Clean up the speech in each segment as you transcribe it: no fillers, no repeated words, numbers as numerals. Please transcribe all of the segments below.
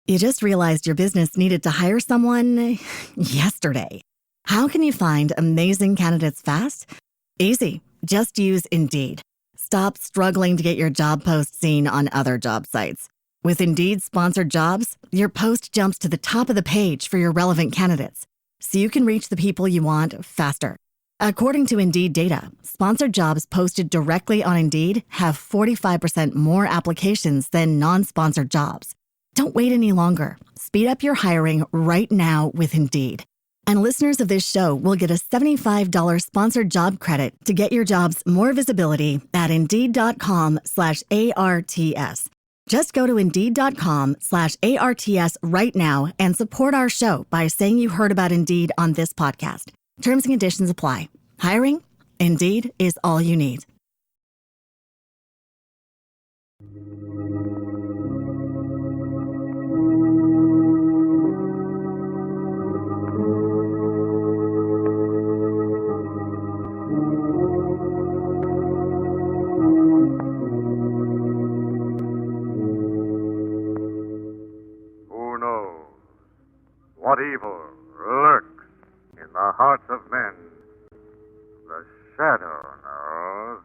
You just realized your business needed to hire someone yesterday. How can you find amazing candidates fast? Easy. Just use Indeed. Stop struggling to get your job post seen on other job sites. With Indeed sponsored jobs, your post jumps to the top of the page for your relevant candidates, so you can reach the people you want faster. According to Indeed data, sponsored jobs posted directly on Indeed have 45% more applications than non-sponsored jobs. Don't wait any longer. Speed up your hiring right now with Indeed. And listeners of this show will get a $75 sponsored job credit to get your jobs more visibility at Indeed.com/ARTS. Just go to Indeed.com/ARTS right now and support our show by saying you heard about Indeed on this podcast. Terms and conditions apply. Hiring? Indeed is all you need. What evil lurks in the hearts of men? The shadow knows.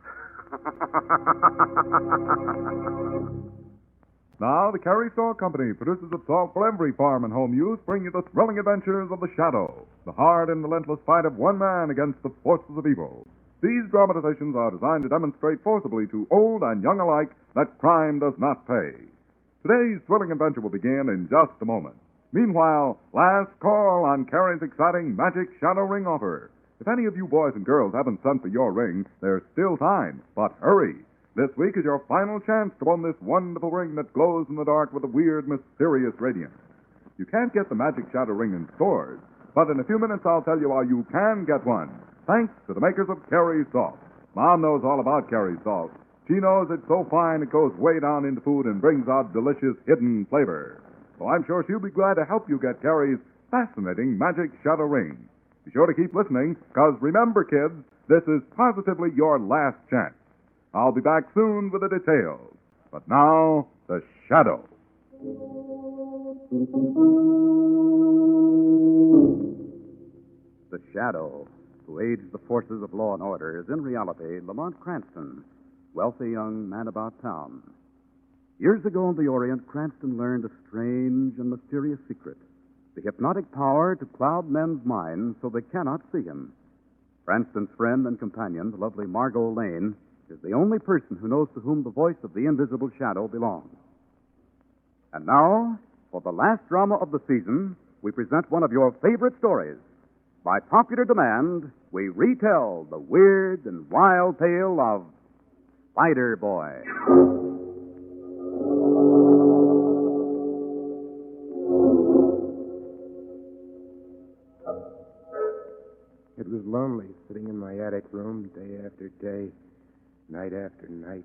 Now, the Carey Saw Company, producers of salt for every farm and home use, bring you the thrilling adventures of the Shadow, the hard and relentless fight of one man against the forces of evil. These dramatizations are designed to demonstrate forcibly to old and young alike that crime does not pay. Today's thrilling adventure will begin in just a moment. Meanwhile, last call on Carey's exciting Magic Shadow Ring offer. If any of you boys and girls haven't sent for your ring, there's still time, but hurry. This week is your final chance to win this wonderful ring that glows in the dark with a weird, mysterious radiance. You can't get the Magic Shadow Ring in stores, but in a few minutes I'll tell you how you can get one, thanks to the makers of Carey Salt. Mom knows all about Carey Salt. She knows it's so fine it goes way down into food and brings out delicious hidden flavor. So I'm sure she'll be glad to help you get Carey's fascinating Magic Shadow Ring. Be sure to keep listening, because remember, kids, this is positively your last chance. I'll be back soon with the details. But now, the Shadow. The Shadow, who aids the forces of law and order, is in reality Lamont Cranston, wealthy young man about town. Years ago in the Orient, Cranston learned a strange and mysterious secret, the hypnotic power to cloud men's minds so they cannot see him. Cranston's friend and companion, the lovely Margot Lane, is the only person who knows to whom the voice of the invisible shadow belongs. And now, for the last drama of the season, we present one of your favorite stories. By popular demand, we retell the weird and wild tale of Spider Boy. It was lonely sitting in my attic room day after day, night after night,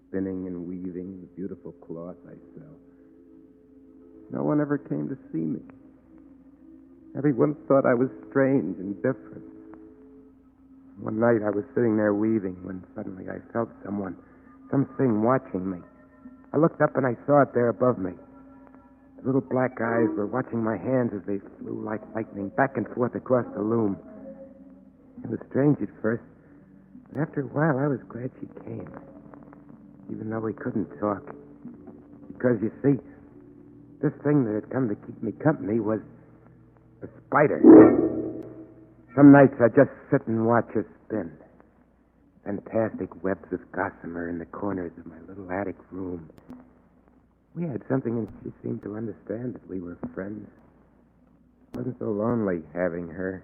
spinning and weaving the beautiful cloth I sell. No one ever came to see me. Everyone thought I was strange and different. One night I was sitting there weaving when suddenly I felt something watching me. I looked up and I saw it there above me. The little black eyes were watching my hands as they flew like lightning back and forth across the loom. It was strange at first, but after a while I was glad she came, even though we couldn't talk. Because, you see, this thing that had come to keep me company was a spider. Some nights I'd just sit and watch her spin. Fantastic webs of gossamer in the corners of my little attic room. We had something, and she seemed to understand that we were friends. It wasn't so lonely having her.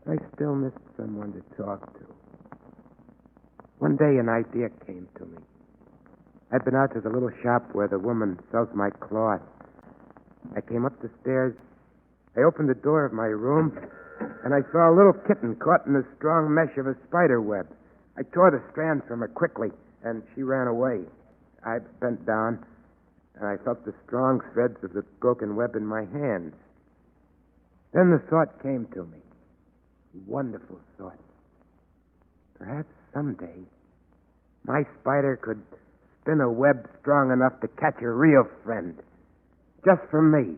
I still missed someone to talk to. One day an idea came to me. I'd been out to the little shop where the woman sells my cloth. I came up the stairs. I opened the door of my room, and I saw a little kitten caught in the strong mesh of a spider web. I tore the strands from her quickly, and she ran away. I bent down, and I felt the strong threads of the broken web in my hands. Then the thought came to me. A wonderful thought. Perhaps someday my spider could spin a web strong enough to catch a real friend, Just for me.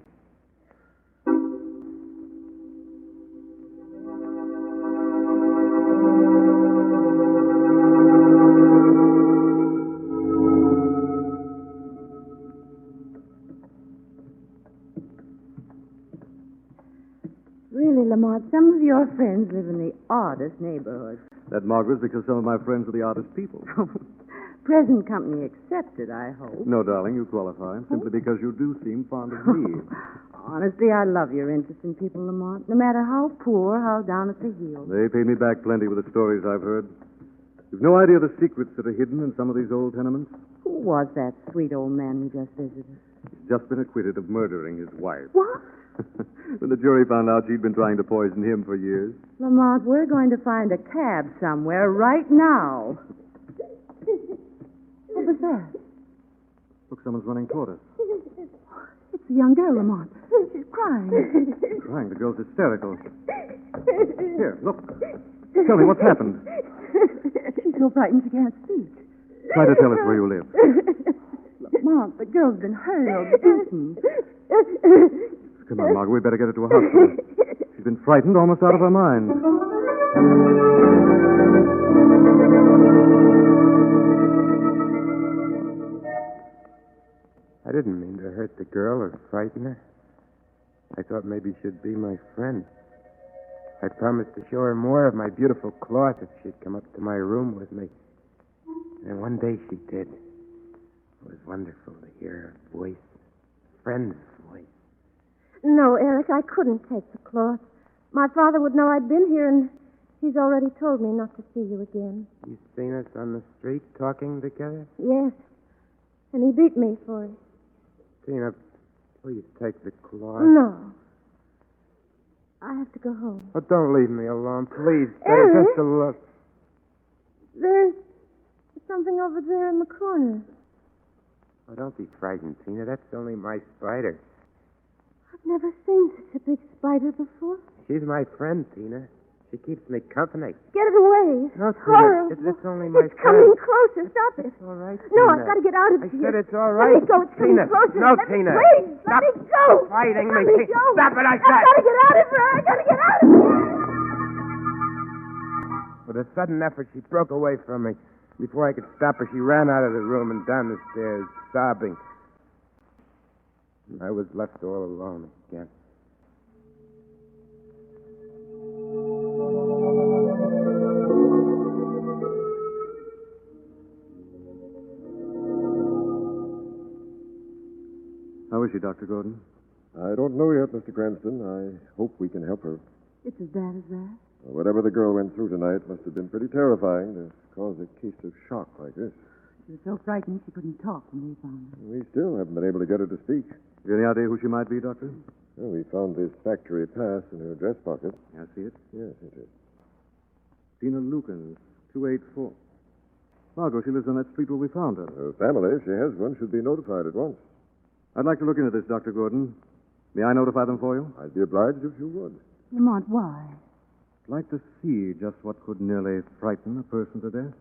Really, Lamont, some of your friends live in the oddest neighborhood. That, Margaret, is because some of my friends are the oddest people. Present company accepted, I hope. No, darling, you qualify. Simply because you do seem fond of me. Honestly, I love your interest in people, Lamont, no matter how poor, how down at the heel. They pay me back plenty with the stories I've heard. You've no idea the secrets that are hidden in some of these old tenements. Who was that sweet old man who just visited? He's just been acquitted of murdering his wife. What? When the jury found out she'd been trying to poison him for years. Lamont, we're going to find a cab somewhere right now. What was that? Look, someone's running toward us. It's a young girl, Lamont. She's crying. Crying. The girl's hysterical. Here, look. Tell me, what's happened? She's so frightened she can't speak. Try to tell us where you live. Lamont, the girl's been hurt or beaten. Come on, Margaret. We'd better get her to a hospital. She's been frightened almost out of her mind. I didn't mean to hurt the girl or frighten her. I thought maybe she'd be my friend. I'd promised to show her more of my beautiful cloth if she'd come up to my room with me. And one day she did. It was wonderful to hear her voice, a friend's voice. No, Eric, I couldn't take the cloth. My father would know I'd been here, and he's already told me not to see you again. You seen us on the street talking together? Yes, and he beat me for it. Tina, please take the cloth. No. I have to go home. Oh, don't leave me alone, please. Eric? Just a look. There's something over there in the corner. Oh, don't be frightened, Tina. That's only my spider. I've never seen such a big spider before. She's my friend, Tina. She keeps me company. Get it away. No, It's Tina, horrible. it's only my It's friend. coming closer. Stop it. It's all right, No, Tina. I've got to get out of I here. said it's all right. Let me go. It's coming Tina. closer. No, Let Tina. Me, please, Stop let me go. fighting Let me. me go. Stop it, I I've said. got to get out of here. I've got to get out of here. With a sudden effort, she broke away from me. Before I could stop her, she ran out of the room and down the stairs, sobbing. I was left all alone again. How is she, Dr. Gordon? I don't know yet, Mr. Cranston. I hope we can help her. It's as bad as that? Whatever the girl went through tonight must have been pretty terrifying to cause a case of shock like this. She was so frightened she couldn't talk when we found her. We still haven't been able to get her to speak. Have you any idea who she might be, Doctor? Well, we found this factory pass in her dress pocket. I see it. Yes, it is. Tina Lukens, 284. Margot, she lives on that street where we found her. Her family, if she has one, should be notified at once. I'd like to look into this, Dr. Gordon. May I notify them for you? I'd be obliged if you would. Lamont, why? I'd like to see just what could nearly frighten a person to death.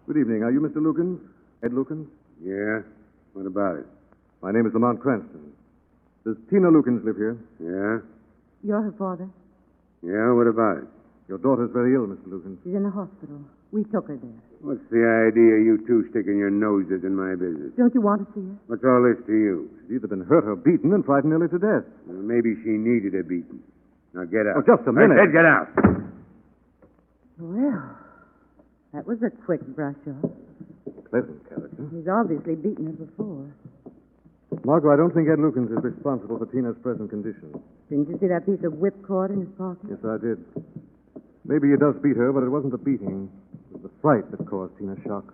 Good evening. Are you Mr. Lukens? Ed Lukens? Yeah? What about it? My name is Lamont Cranston. Does Tina Lukens live here? Yeah? You're her father. Yeah, what about it? Your daughter's very ill, Mr. Lukens. She's in the hospital. We took her there. What's the idea of you two sticking your noses in my business? Don't you want to see her? What's all this to you? She's either been hurt or beaten and frightened nearly to death. Well, maybe she needed a beating. Now get out. Oh, just a minute. I said get out. Well, that was a quick brush off. Pleasant character. He's obviously beaten her before. Margot, I don't think Ed Lukens is responsible for Tina's present condition. Didn't you see that piece of whipcord in his pocket? Yes, I did. Maybe he does beat her, but it wasn't the beating. It was the fright that caused Tina's shock.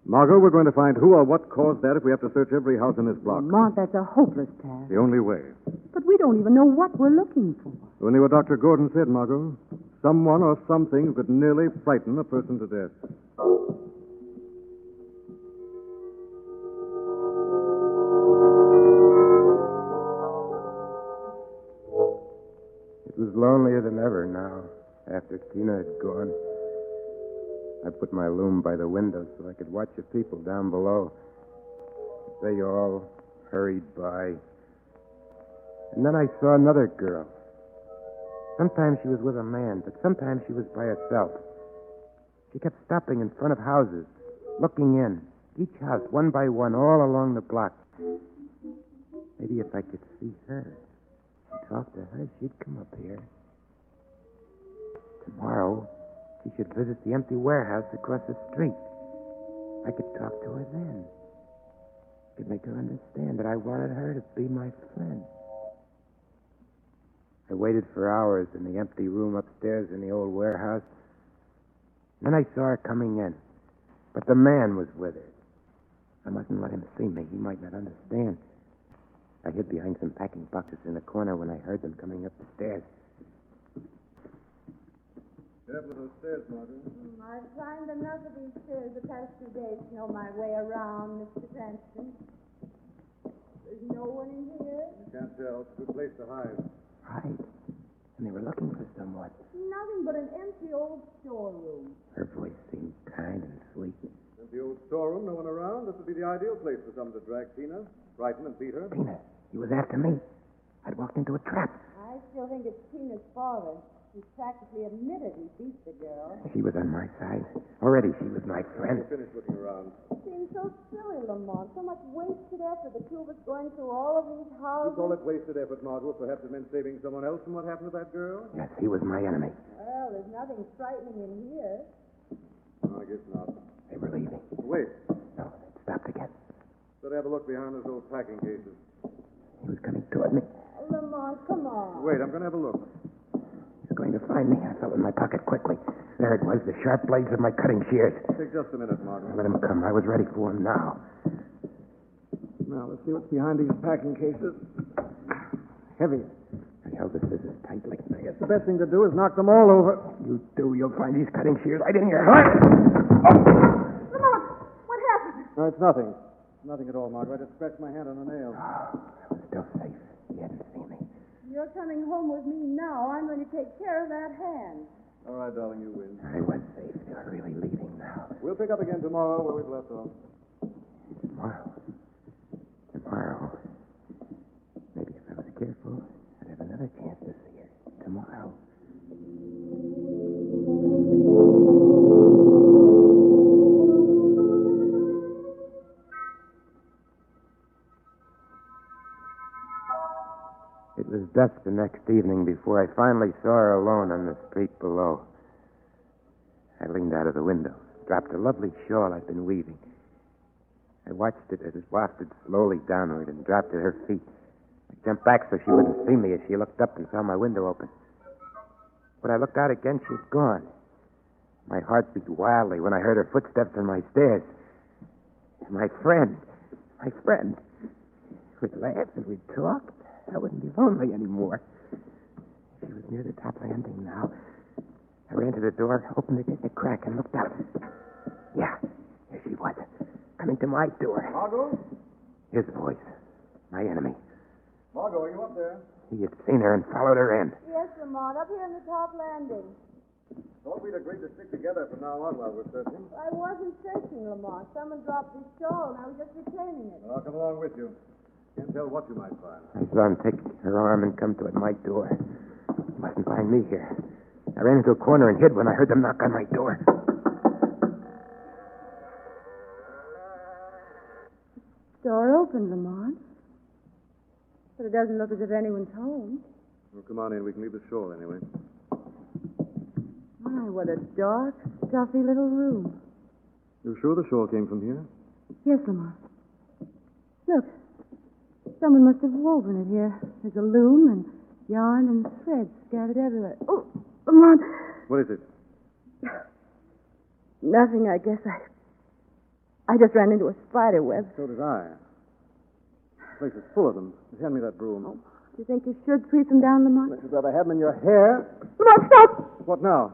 Margot, we're going to find who or what caused that if we have to search every house in this block. Lamont, that's a hopeless task. The only way. But we don't even know what we're looking for. Only what Dr. Gordon said, Margot. Someone or something who could nearly frighten a person to death. over now, after Tina had gone. I put my loom by the window so I could watch the people down below. They all hurried by. And then I saw another girl. Sometimes she was with a man, but sometimes she was by herself. She kept stopping in front of houses, looking in, each house, one by one, all along the block. Maybe if I could see her and talk to her, she'd come up here. Tomorrow, she should visit the empty warehouse across the street. I could talk to her then. I could make her understand that I wanted her to be my friend. I waited for hours in the empty room upstairs in the old warehouse. Then I saw her coming in. But the man was with her. I mustn't let him see me. He might not understand. I hid behind some packing boxes in the corner when I heard them coming up the stairs. Careful with those stairs, Margaret. I've climbed enough of these stairs the past 2 days to know my way around, Mr. Cranston. There's no one in here? You can't tell. It's a good place to hide. Hide? And they were looking for someone. Nothing but an empty old storeroom. Her voice seemed kind and sweet. Empty old storeroom, no one around. This would be the ideal place for someone to drag Tina, frighten and beat her. Tina, he was after me. I'd walked into a trap. I still think it's Tina's father. He's practically admitted he beat the girl. She was on my side. Already she was my friend. Finish looking around. It seems so silly, Lamont. So much wasted effort. The two of us going through all of these houses. You call it wasted effort, Margot? Perhaps it meant saving someone else from what happened to that girl? Yes, he was my enemy. Well, there's nothing frightening in here. No, I guess not. They were leaving. Wait. No, it stopped again. Better have a look behind those old packing cases. He was coming toward me. Oh, Lamont, come on. Wait, I'm going to have a look. He was going to find me. I felt in my pocket quickly. There it was, the sharp blades of my cutting shears. Take just a minute, Margot. Let him come. I was ready for him now. Now, let's see what's behind these packing cases. Heavy. I held the scissors tightly. I guess the best thing to do is knock them all over. You do. You'll find these cutting shears right in your heart. Lamont, what happened? No, it's nothing. Nothing at all, Margot. I just scratched my hand on a nail. I was still safe. He hadn't seen me. You're coming home with me now. I'm going to take care of that hand. All right, darling, you win. I was safe. You're really leaving now. We'll pick up again tomorrow where we've left off. Tomorrow. Tomorrow. Maybe if I was careful, I'd have another chance to see her. Tomorrow. It was dusk the next evening before I finally saw her alone on the street below. I leaned out of the window, dropped a lovely shawl I'd been weaving. I watched it as it wafted slowly downward and dropped at her feet. I jumped back so she wouldn't see me as she looked up and saw my window open. When I looked out again, she'd gone. My heart beat wildly when I heard her footsteps on my stairs. My friend. My friend. We'd laugh and we'd talk. I wouldn't be lonely anymore. She was near the top landing now. I ran to the door, opened it in a crack, and looked out. Yeah, here she was, coming to my door. Margot? His voice, my enemy. Margot, are you up there? He had seen her and followed her in. Yes, Lamont, up here on the top landing. Thought we'd agreed to stick together from now on while we're searching. I wasn't searching, Lamont. Someone dropped his shawl, and I was just returning it. Well, I'll come along with you. Can't tell what you might find. I saw him take her arm and come toward my door. He mustn't find me here. I ran into a corner and hid when I heard them knock on my door. Door open, Lamont. But it doesn't look as if anyone's home. Well, come on in. We can leave the shawl anyway. My, what a dark, stuffy little room. You sure the shawl came from here? Yes, Lamont. Look. Someone must have woven it here. There's a loom and yarn and thread scattered everywhere. Oh, Lamont. What is it? Nothing, I guess. I just ran into a spider web. So did I. The place is full of them. Just hand me that broom. Do you think you should sweep them down, Lamont? You'd rather have them in your hair? Lamont, stop! What now?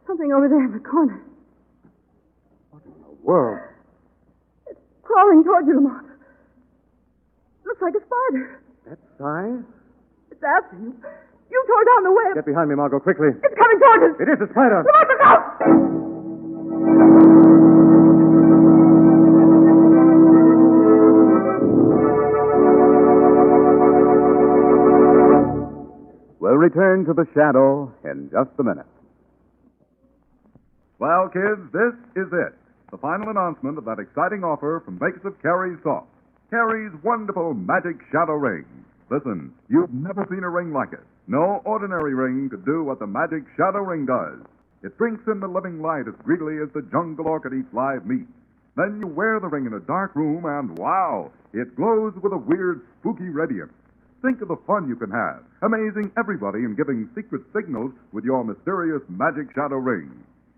Something over there in the corner. What in the world? It's crawling towards you, Lamont. Looks like a spider. That size? It's after you. You tore down the web. Get behind me, Margot, quickly. It's coming towards us. It is a spider. Lamont, look out! We'll return to the shadow in just a minute. Well, kids, this is it. The final announcement of that exciting offer from makers of Carrie's Salt. Carrie's wonderful magic shadow ring. Listen, you've never seen a ring like it. No ordinary ring could do what the magic shadow ring does. It drinks in the living light as greedily as the jungle orchid eats live meat. Then you wear the ring in a dark room and, wow, it glows with a weird, spooky radiance. Think of the fun you can have, amazing everybody and giving secret signals with your mysterious magic shadow ring.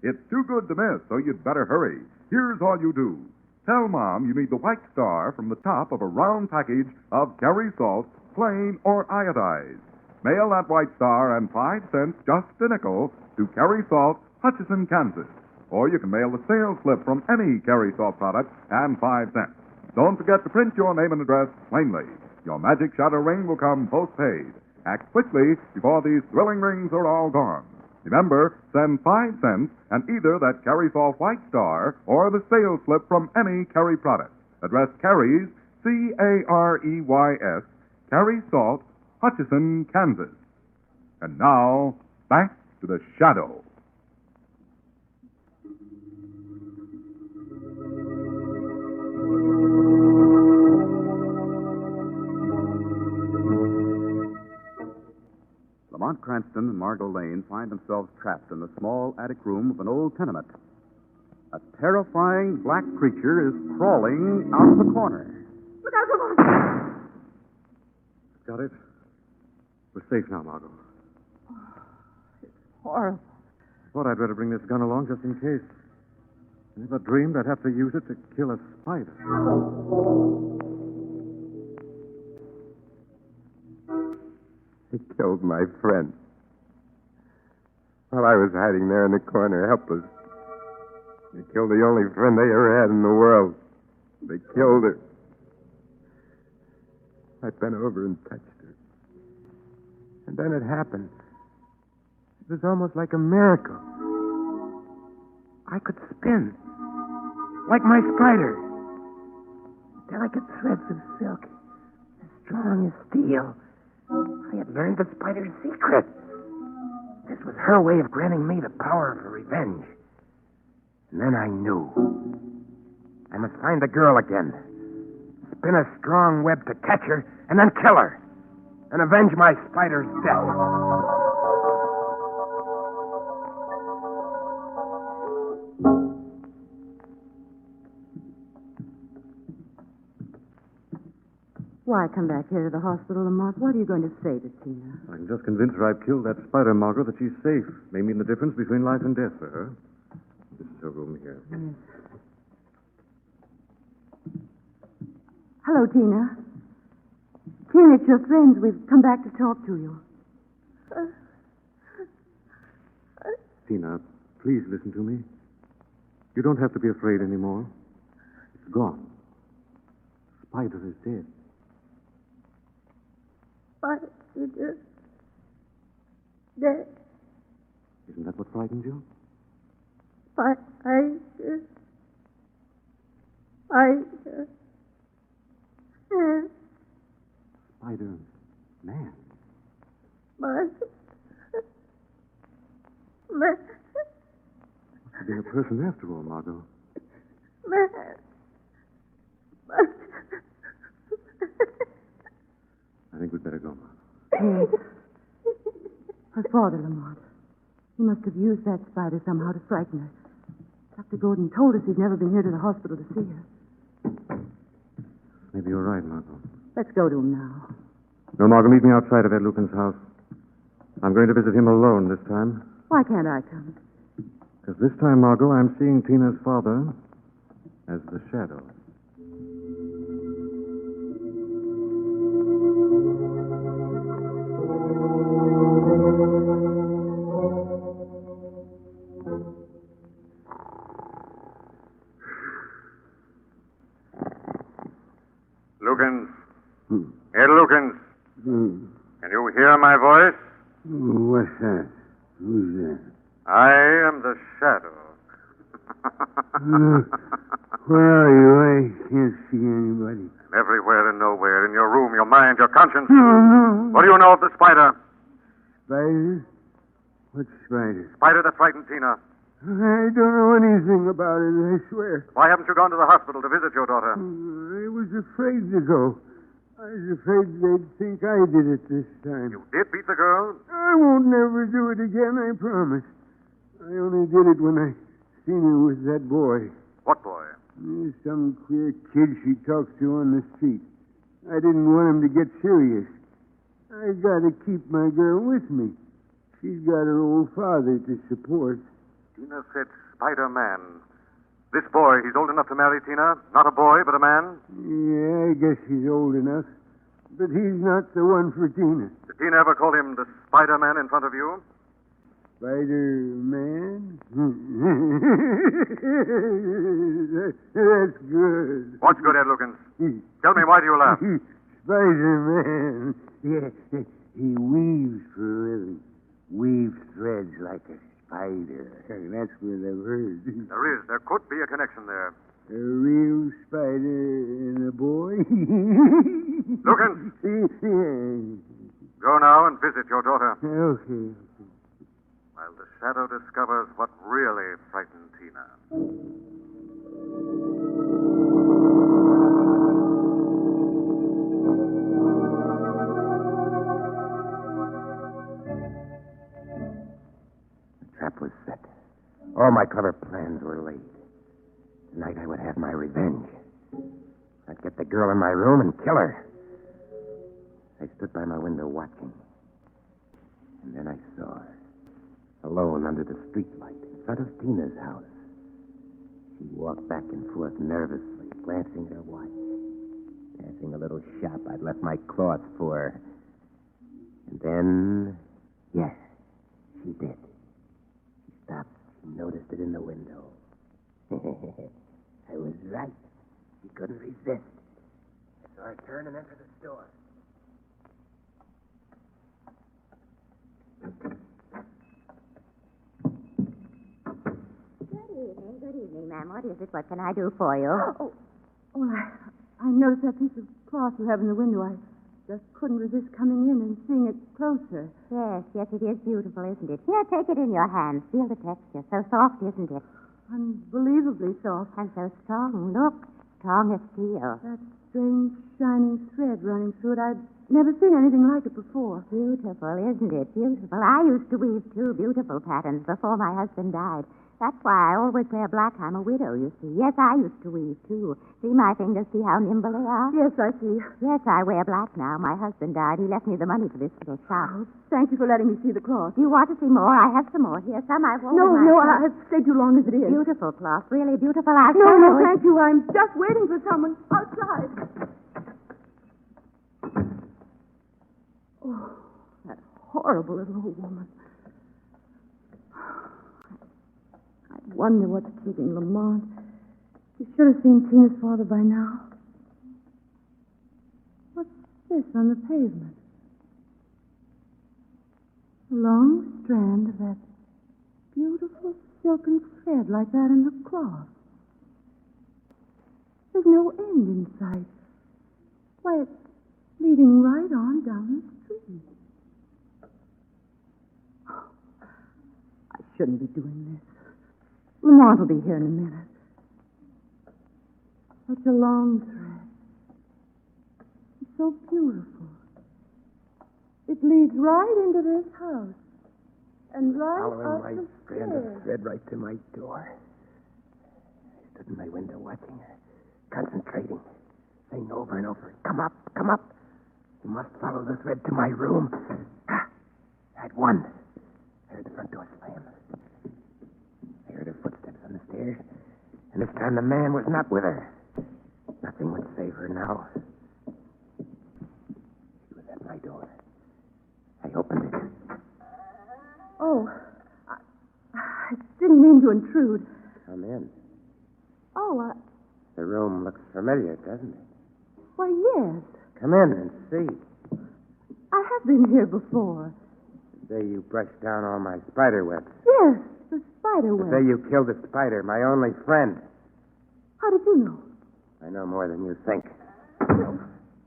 It's too good to miss, so you'd better hurry. Here's all you do. Tell Mom you need the white star from the top of a round package of Carrie Salt, plain or iodized. Mail that white star and 5 cents, just a nickel, to Carrie Salt, Hutchinson, Kansas. Or you can mail the sales slip from any Carrie Salt product and 5 cents. Don't forget to print your name and address plainly. Your magic shadow ring will come postpaid. Act quickly before these thrilling rings are all gone. Remember, send 5 cents and either that Carrie Salt White Star or the sales slip from any Carrie product. Address Carrie's, Careys, Carrie Salt, Hutchinson, Kansas. And now, back to the shadow. Lamont Cranston and Margot Lane find themselves trapped in the small attic room of an old tenement. A terrifying black creature is crawling out of the corner. Look out, Lamont! Got it? We're safe now, Margot. It's horrible. Thought I'd better bring this gun along just in case. I never dreamed I'd have to use it to kill a spider. He killed my friend. While I was hiding there in the corner, helpless. They killed the only friend they ever had in the world. They killed her. I bent over and touched her. And then it happened. It was almost like a miracle. I could spin. Like my spider. Delicate threads of silk. As strong as steel. I had learned the spider's secret. This was her way of granting me the power of revenge. And then I knew. I must find the girl again. Spin a strong web to catch her, and then kill her. And avenge my spider's death. Why come back here to the hospital, Lamont? What are you going to say to Tina? I can just convince her I've killed that spider, Margot, that she's safe. May mean the difference between life and death for her. This is her room here. Yes. Hello, Tina. Tina, it's your friends. We've come back to talk to you. Tina, please listen to me. You don't have to be afraid anymore. It's gone. Spider is dead. Spider dead. Isn't that what frightened you? Spider. Spider-Man. Man. Must have been a person after all, Margot. Man. I think we'd better go, Margot. Yes. Her father, Lamont. He must have used that spider somehow to frighten her. Dr. Gordon told us he'd never been here to the hospital to see her. Maybe you're right, Margot. Let's go to him now. No, Margot, meet me outside of Ed Lucan's house. I'm going to visit him alone this time. Why can't I come? Because this time, Margot, I'm seeing Tina's father as the shadow. Lukens. Ed Lukens. Can you hear my voice? What's that? Who's that? I am the shadow. Where are you? I can't see anybody. Everywhere and nowhere. In your room, your mind, your conscience. No. What do you know of the spider? Spider? What spider? Spider that frightened Tina. I don't know anything about it, I swear. Why haven't you gone to the hospital to visit your daughter? I was afraid to go. I was afraid they'd think I did it this time. You did beat the girl? I won't never do it again, I promise. I only did it when I seen her with that boy. What boy? Some queer kid she talks to on the street. I didn't want him to get serious. I gotta keep my girl with me. She's got her old father to support. Tina said Spider-Man. This boy, he's old enough to marry Tina? Not a boy, but a man? Yeah, I guess he's old enough. But he's not the one for Tina. Did Tina ever call him the Spider-Man in front of you? Spider-Man? That's good. What's good, Ed Lukens? Tell me, why do you laugh? Spider-Man. Yeah, he weaves for a living. Weaves threads like a spider. That's what I've heard. There could be a connection there. A real spider and a boy? Lukens! Go now and visit your daughter. Okay. While the shadow discovers what really frightened Tina. The trap was set. All my clever plans were laid. Tonight I would have my revenge. I'd get the girl in my room and kill her. I stood by my window watching. And then I saw her, alone under the streetlight in front of Tina's house. She walked back and forth nervously, glancing at her watch, passing a little shop I'd left my cloth for. And then, yes, she did. She stopped. She noticed it in the window. I was right. She couldn't resist. I saw her turn and enter the store. Good evening, ma'am. What is it? What can I do for you? I noticed that piece of cloth you have in the window. I just couldn't resist coming in and seeing it closer. Yes, it is beautiful, isn't it? Here, take it in your hands. Feel the texture. So soft, isn't it? Unbelievably soft. And so strong. Look, strong as steel. That strange shining thread running through it. I'd never seen anything like it before. Beautiful, isn't it? Beautiful. I used to weave two beautiful patterns before my husband died. That's why I always wear black. I'm a widow, you see. Yes, I used to weave, too. See my fingers? See how nimble they are? Yes, I see. Yes, I wear black now. My husband died. He left me the money for this little shop. Oh, thank you for letting me see the cloth. Do you want to see more? I have some more. Here, some I've worn. No, I've stayed too long as it is. Beautiful cloth. Really beautiful. I'll No, show you. thank you. I'm just waiting for someone outside. Oh, that horrible little old woman. I wonder what's keeping Lamont. He should have seen Tina's father by now. What's this on the pavement? A long strand of that beautiful silken thread like that in the cloth. There's no end in sight. Why, it's leading right on down the street. I shouldn't be doing this. Lamont will be here in a minute. Such a long thread. It's so beautiful. It leads right into this house. And right Following up my the strand stairs. of thread right to my door. I stood in my window watching her, concentrating, saying over and over, "Come up, come up. You must follow the thread to my room." I'd won. I heard the front door slam. I heard her footsteps on the stairs, and this time the man was not with her. Nothing would save her now. She was at my door. I opened it. Oh, I didn't mean to intrude. Come in. Oh, The room looks familiar, doesn't it? why, yes. Come in and see. I have been here before. The day you brushed down all my spider webs. Yes, the spider The web. day you killed a spider, my only friend. How did you know? I know more than you think.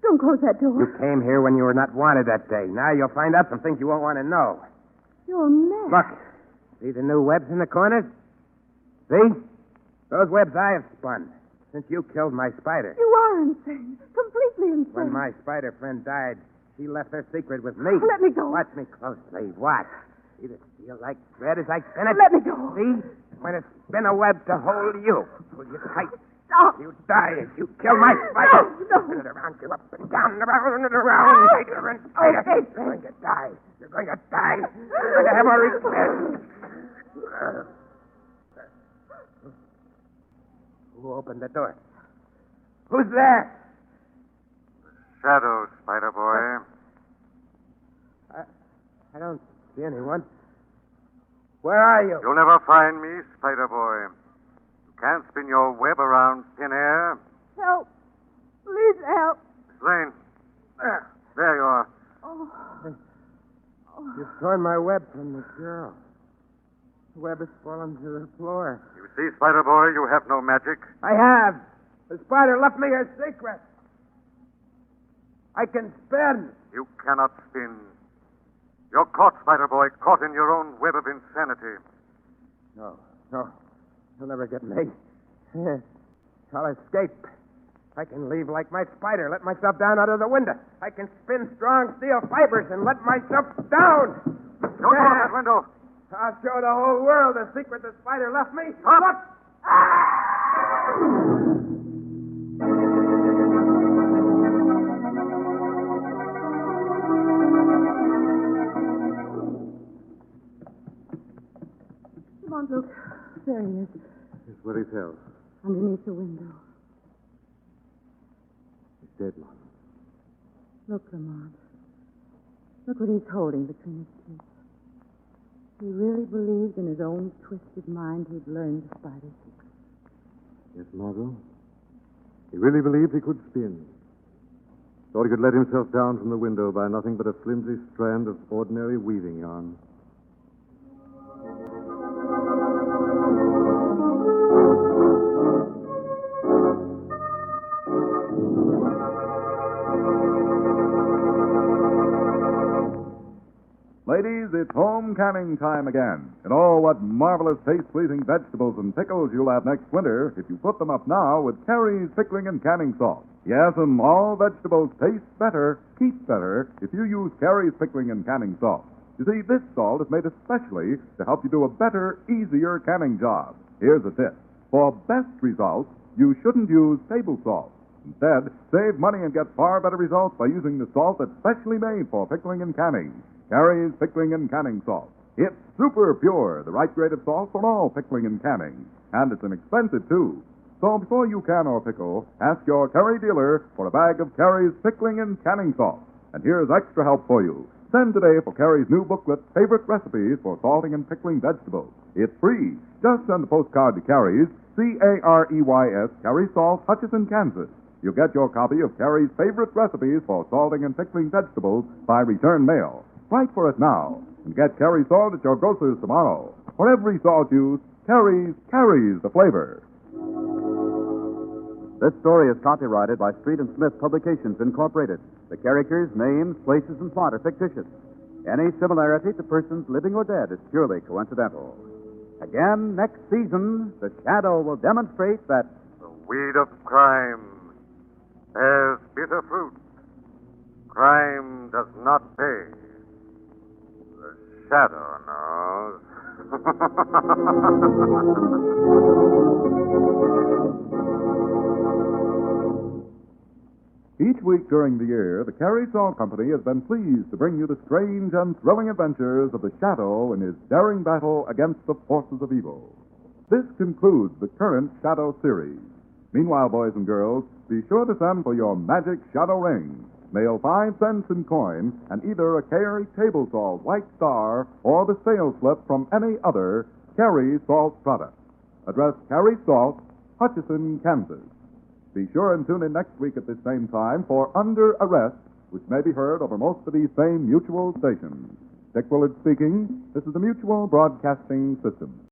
Don't close that door. You came here when you were not wanted that day. Now you'll find out some things you won't want to know. You're mad. Look, see the new webs in the corners? See? Those webs I have spun since you killed my spider. You are insane. Completely insane. When my spider friend died, she left her secret with me. Let me go. Watch me closely. Watch. See the steel like thread as I spin it? Let me go. See? I'm going to spin a web to hold you. Pull you tight. Stop. You die as you kill my spider. No. Spin it around you, up and down, around and around. Tighter and tighter. Okay. You're going to die. You're going to die. You're going to have a regret. Who opened the door? Who's there? Shadow, Spider Boy. I don't see anyone. Where are you? You'll never find me, Spider Boy. You can't spin your web around thin air. Help. Please help. Lane. There you are. You've torn my web from the girl. The web has fallen to the floor. You see, Spider Boy, you have no magic. I have. The spider left me her secret. I can spin. You cannot spin. You're caught, Spider Boy, caught in your own web of insanity. No. You'll never get me. I'll escape. I can leave like my spider, let myself down out of the window. I can spin strong steel fibers and let myself down. Don't go out that window. I'll show the whole world the secret the spider left me. Stop. Look! Come on, Luke. There he is. Here's what he tells. Underneath the window. He's dead, Mom. Look, Lamont. Look what he's holding between his teeth. He really believed in his own twisted mind he'd learned the spider secret. Yes, Margot. He really believed he could spin. Thought he could let himself down from the window by nothing but a flimsy strand of ordinary weaving yarn. Ladies, it's home canning time again. And oh, what marvelous taste-pleasing vegetables and pickles you'll have next winter if you put them up now with Carrie's pickling and canning salt. Yes, and all vegetables taste better, keep better, if you use Carrie's pickling and canning salt. You see, this salt is made especially to help you do a better, easier canning job. Here's a tip. For best results, you shouldn't use table salt. Instead, save money and get far better results by using the salt that's specially made for pickling and canning. Carrie's pickling and canning salt. It's super pure, the right grade of salt for all pickling and canning. And it's inexpensive, too. So before you can or pickle, ask your Carrie dealer for a bag of Carrie's pickling and canning salt. And here's extra help for you. Send today for Carrie's new booklet, Favorite Recipes for Salting and Pickling Vegetables. It's free. Just send a postcard to Carrie's, Careys, Carrie Salt, Hutchinson, Kansas. You'll get your copy of Carrie's Favorite Recipes for Salting and Pickling Vegetables by return mail. Write for it now and get Carrie salt at your grocer's tomorrow. For every salt used, Carrie's carries the flavor. This story is copyrighted by Street and Smith Publications, Incorporated. The characters, names, places, and plot are fictitious. Any similarity to persons living or dead is purely coincidental. Again, next season, the Shadow will demonstrate that The weed of crime bears bitter fruit. Crime does not pay. The Shadow knows. Each week during the year, the Carrie Salt Company has been pleased to bring you the strange and thrilling adventures of the Shadow in his daring battle against the forces of evil. This concludes the current Shadow series. Meanwhile, boys and girls, be sure to send for your magic Shadow ring. Mail 5 cents in coin and either a Carrie Table Salt White Star or the sales slip from any other Carrie Salt product. Address Carrie Salt, Hutchinson, Kansas. Be sure and tune in next week at this same time for Under Arrest, which may be heard over most of these same mutual stations. Dick Willard speaking. This is the Mutual Broadcasting System.